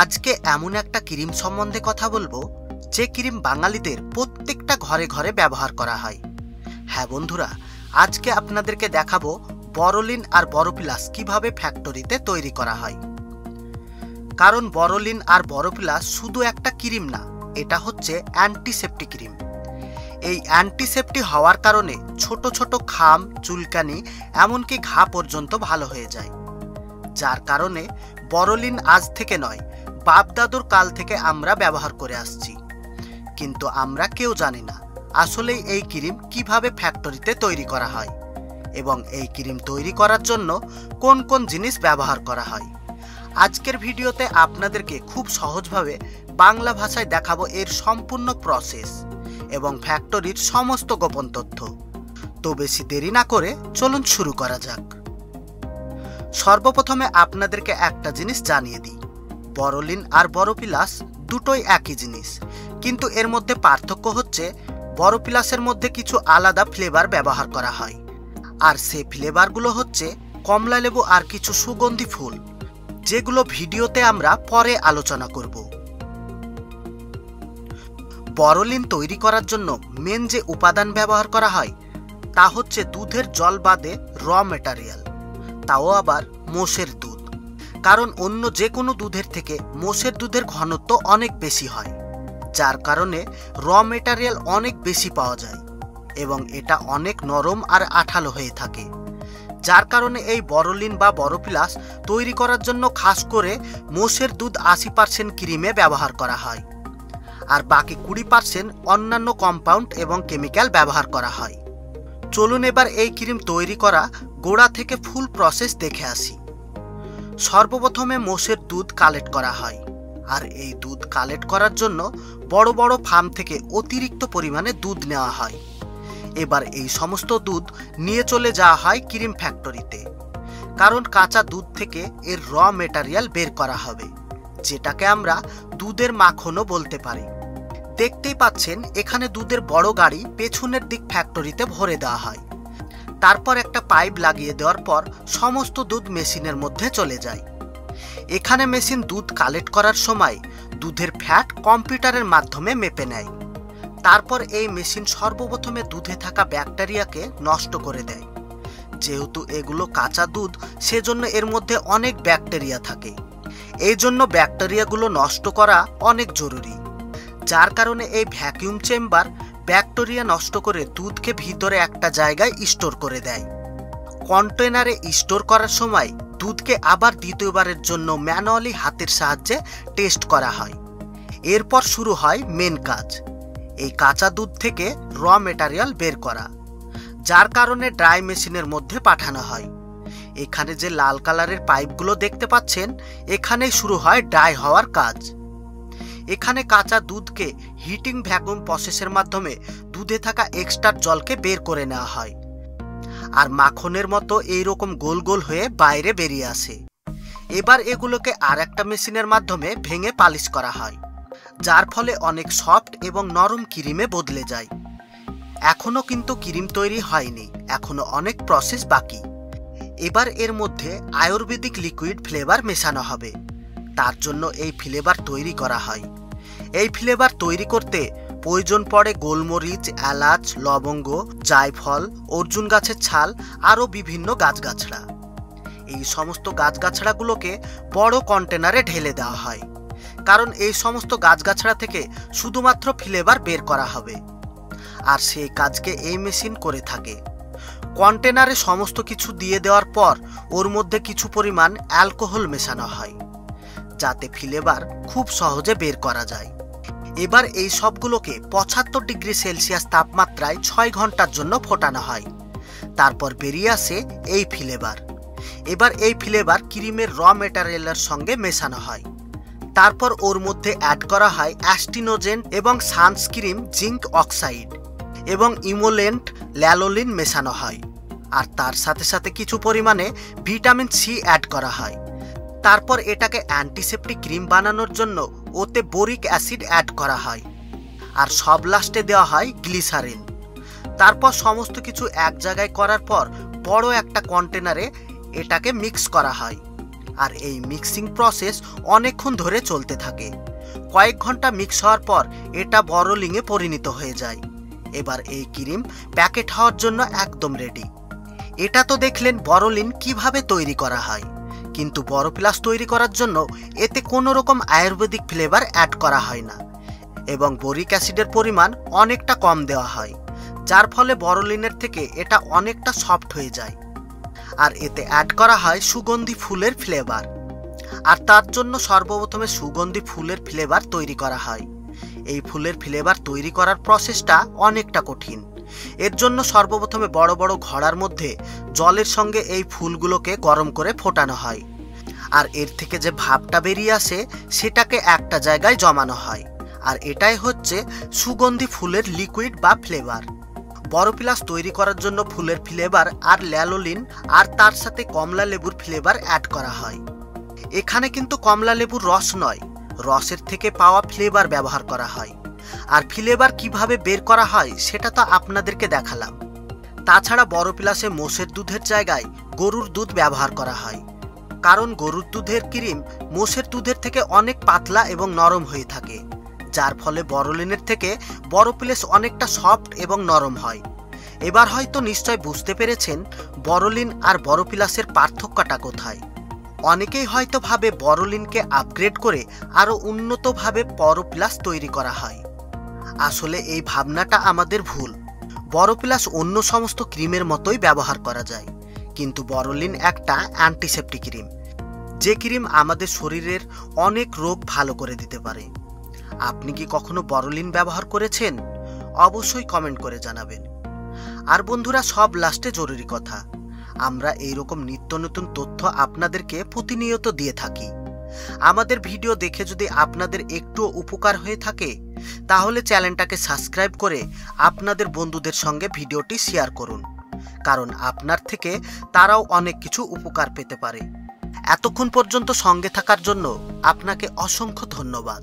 আজকে এমন একটা ক্রিম সম্বন্ধে কথা বলবো যে ক্রিম বাঙালিদের প্রত্যেকটা ঘরে ঘরে ব্যবহার করা হয়। হ্যাঁ বন্ধুরা, আজকে আপনাদেরকে দেখাবো বরলিন আর বরোপ্লাস কিভাবে ফ্যাক্টরিতে তৈরি করা হয়। কারণ বরলিন আর বরোপ্লাস শুধু একটা ক্রিম না, এটা হচ্ছে অ্যান্টিসেপ্টিক ক্রিম। এই অ্যান্টিসেপ্টিক হওয়ার কারণে ছোট ছোট খাম, চুলকানি, এমনকি ঘা পর্যন্ত ভালো হয়ে যায়। যার কারণে বরলিন আজ থেকে নয়, বাপ দাদুর কাল থেকে আমরা ব্যবহার করে আসছি। কিন্তু আমরা কেউ জানি না আসলে এই ক্রিম কিভাবে ফ্যাক্টরিতে তৈরি করা হয় এবং এই ক্রিম তৈরি করার জন্য কোন কোন জিনিস ব্যবহার করা হয়। আজকের ভিডিওতে আপনাদেরকে খুব সহজভাবে বাংলা ভাষায় দেখাবো এর সম্পূর্ণ প্রসেস এবং ফ্যাক্টরির সমস্ত গোপন তথ্য। তো বেশি দেরি না করে চলুন শুরু করা যাক। সর্বপ্রথমে আপনাদেরকে একটা জিনিস জানিয়ে দিই, বরলিন আর বরোপ্লাস দুটোই একই জিনিস, কিন্তু এর মধ্যে পার্থক্য হচ্ছে বরোপ্লাসের মধ্যে কিছু আলাদা ফ্লেভার ব্যবহার করা হয়, আর সেই ফ্লেভারগুলো হচ্ছে কমলা লেবু আর কিছু সুগন্ধি ফুল, যেগুলো ভিডিওতে আমরা পরে আলোচনা করব। বরলিন তৈরি করার জন্য মেন যে উপাদান ব্যবহার করা হয় তা হচ্ছে দুধের জল বাদে র মেটারিয়াল, তাও আবার মোষের দুধ। কারণ অন্য যে কোনো দুধের থেকে মোষের দুধের ঘনত্ব অনেক বেশি হয়, যার কারণে র মেটারিয়াল অনেক বেশি পাওয়া যায় এবং এটা অনেক নরম আর আঠালো হয়ে থাকে। যার কারণে এই বরলিন বা বরোপ্লাস তৈরি করার জন্য খাস করে মোষের দুধ 80% ক্রিমে ব্যবহার করা হয়, আর বাকি 20% অন্যান্য কম্পাউন্ড এবং কেমিক্যাল ব্যবহার করা হয়। চলুন এবার এই ক্রিম তৈরি করা গোড়া থেকে ফুল প্রসেস দেখে আসি। সর্বপ্রথমে মোষের দুধ কালেক্ট করা হয়, আর এই দুধ কালেক্ট করার জন্য বড় বড় ফার্ম থেকে অতিরিক্ত পরিমাণে দুধ নেওয়া হয়। এবার এই সমস্ত দুধ নিয়ে চলে যাওয়া হয় ক্রিম ফ্যাক্টরিতে, কারণ কাঁচা দুধ থেকে এর র মেটারিয়াল বের করা হবে, যেটাকে আমরা দুধের মাখনও বলতে পারি। দেখতেই পাচ্ছেন এখানে দুধের বড় গাড়ি পেছনের দিক ফ্যাক্টরিতে ভরে দেওয়া হয়। তারপর একটা পাইপ লাগিয়ে দেওয়ার পর সমস্ত দুধ মেশিনের মধ্যে চলে যায়। এখানে মেশিন দুধ কালেক্ট করার সময় দুধের ফ্যাট কম্পিউটারের মাধ্যমে মেপে নেয়। তারপর এই মেশিন সর্বপ্রথমে দুধে থাকা ব্যাকটেরিয়াকে নষ্ট করে দেয়। যেহেতু এগুলো কাঁচা দুধ, সেজন্য এর মধ্যে অনেক ব্যাকটেরিয়া থাকে। এই জন্য ব্যাকটেরিয়াগুলো নষ্ট করা অনেক জরুরি। যার কারণে এই ভ্যাকিউম চেম্বার ব্যাকটেরিয়া নষ্ট করে দুধকে ভিতরে একটা জায়গায় স্টোর করে দেয়। কন্টেনারে স্টোর করার সময় দুধকে আবার দ্বিতীয়বারের জন্য ম্যানুয়ালি হাতের সাহায্যে টেস্ট করা হয়। এরপর শুরু হয় মেন কাজ, এই কাঁচা দুধ থেকে র মেটারিয়াল বের করা, যার কারণে ড্রাই মেশিনের মধ্যে পাঠানো হয়। এখানে যে লাল কালারের পাইপগুলো দেখতে পাচ্ছেন, এখানেই শুরু হয় ড্রাই হওয়ার কাজ। এখানে কাঁচা দুধকে হিটিং ভ্যাকুয়াম প্রসেসের মাধ্যমে দুধে থাকা এক্সট্রা জলকে বের করে নেওয়া হয়, আর মাখনের মতো এইরকম গোল গোল হয়ে বাইরে বেরিয়ে আসে। এবার এগুলোকে আর একটা মেশিনের মাধ্যমে ভেঙে পালিশ করা হয়, যার ফলে অনেক সফট এবং নরম ক্রিমে বদলে যায়। এখনো কিন্তু ক্রিম তৈরি হয়নি, এখনো অনেক প্রসেস বাকি। এবার এর মধ্যে আয়ুর্বেদিক লিকুইড ফ্লেভার মেশানো হবে, তার জন্য এই ফ্লেভার তৈরি করা হয়। এই ফ্লেভার তৈরি করতে প্রয়োজন পড়ে গোলমরিচ, এলাচ, লবঙ্গ, জায়ফল, অর্জুন গাছের ছাল, আরও বিভিন্ন গাছগাছড়া। এই সমস্ত গাছগাছড়াগুলোকে বড় কন্টেনারে ঢেলে দেওয়া হয়, কারণ এই সমস্ত গাছগাছড়া থেকে শুধুমাত্র ফ্লেভার বের করা হবে, আর সেই কাজকে এই মেশিন করে থাকে। কন্টেনারে সমস্ত কিছু দিয়ে দেওয়ার পর ওর মধ্যে কিছু পরিমাণ অ্যালকোহল মেশানো হয়, যাতে ফ্লেভার খুব সহজে বের করা যায়। এবার এই সবগুলোকে 75 ডিগ্রি সেলসিয়াস তাপমাত্রায় 6 ঘন্টার জন্য ফোটানো হয়। তারপর বেরিয়ে আসে এই ফ্লেভার। এবার এই ফ্লেভার ক্রিমের র মেটারিয়ালের সঙ্গে মেশানো হয়। তারপর ওর মধ্যে অ্যাড করা হয় অ্যাস্টিনোজেন এবং সানস্ক্রিন জিঙ্ক অক্সাইড এবং ইমোলেন্ট ল্যালোলিন মেশানো হয়, আর তার সাথে সাথে কিছু পরিমাণে ভিটামিন সি অ্যাড করা হয়। তারপর এটাকে অ্যান্টিসেপ্টিক ক্রিম বানানোর জন্য ওতে বোরিক অ্যাসিড অ্যাড করা হয়, আর সব লাস্টে দেওয়া হয় গ্লিসারিন। তারপর সমস্ত কিছু এক জায়গায় করার পর বড় একটা কন্টেনারে এটাকে মিক্স করা হয়, আর এই মিক্সিং প্রসেস অনেকক্ষণ ধরে চলতে থাকে। কয়েক ঘন্টা মিক্স হওয়ার পর এটা বরলিংয়ে পরিণত হয়ে যায়। এবার এই ক্রিম প্যাকেট হওয়ার জন্য একদম রেডি। এটা তো দেখলেন বরলিন কিভাবে তৈরি করা হয়, কিন্তু বরোপ্লাস তৈরি করার জন্য এতে কোনো রকম আয়ুর্বেদিক ফ্লেভার অ্যাড করা হয় না এবং বোরিক অ্যাসিডের পরিমাণ অনেকটা কম দেওয়া হয়, যার ফলে বরলিনের থেকে এটা অনেকটা সফট হয়ে যায়। আর এতে অ্যাড করা হয় সুগন্ধি ফুলের ফ্লেভার, আর তার জন্য সর্বপ্রথমে সুগন্ধি ফুলের ফ্লেভার তৈরি করা হয়। এই ফুলের ফ্লেভার তৈরি করার প্রসেসটা অনেকটা কঠিন। এর জন্য সর্বপ্রথমে বড় বড় ঘড়ার মধ্যে জলের সঙ্গে এই ফুলগুলোকে গরম করে ফোটানো হয়, আর এর থেকে যে ভাপটা বেরিয়ে আসে সেটাকে একটা জায়গায় জমানো হয়, আর এটাই হচ্ছে সুগন্ধি ফুলের লিকুইড বা ফ্লেভার। বরোপ্লাস তৈরি করার জন্য ফুলের ফ্লেভার আর ল্যালোলিন আর তার সাথে কমলা লেবুর ফ্লেভার অ্যাড করা হয়। এখানে কিন্তু কমলা লেবুর রস নয়, রসের থেকে পাওয়া ফ্লেভার ব্যবহার করা হয়। আর ফ্লেভার কিভাবে বের করা হয় সেটা তো আপনাদেরকে দেখালাম। তাছাড়া বরোপ্লাসে মোষের দুধের জায়গায় গরুর দুধ ব্যবহার করা হয়, কারণ গরুর দুধের ক্রিম মোষের দুধের থেকে অনেক পাতলা এবং নরম হয়ে থাকে, যার ফলে বরলিনের থেকে বরোপ্লাস অনেকটা সফট এবং নরম হয়। এবার হয়তো নিশ্চয় বুঝতে পেরেছেন বরলিন আর বরোপ্লাসের পার্থক্যটা কোথায়। অনেকেই হয়তো ভাবে বরলিনকে আপগ্রেড করে আরও উন্নতভাবে বরোপ্লাস তৈরি করা হয়। আসলে এই ভাবনাটা আমাদের ভুল। বরোপ্লাস অন্য সমস্ত ক্রিমের মতোই ব্যবহার করা যায়, কিন্তু বরলিন একটা অ্যান্টিসেপ্টিক ক্রিম, যে ক্রিম আমাদের শরীরের অনেক রোগ ভালো করে দিতে পারে। আপনি কি কখনো বরলিন ব্যবহার করেছেন? অবশ্যই কমেন্ট করে জানাবেন। আর বন্ধুরা, সব লাস্টে জরুরি কথা, আমরা এইরকম নিত্য নতুন তথ্য আপনাদেরকে প্রতিনিয়ত দিয়ে থাকি। আমাদের ভিডিও দেখে যদি আপনাদের একটুও উপকার হয়ে থাকে তাহলে চ্যানেলটাকে সাবস্ক্রাইব করে আপনাদের বন্ধুদের সঙ্গে ভিডিওটি শেয়ার করুন, কারণ আপনার থেকে তারাও অনেক কিছু উপকার পেতে পারে। এতক্ষণ পর্যন্ত সঙ্গে থাকার জন্য আপনাকে অসংখ্য ধন্যবাদ।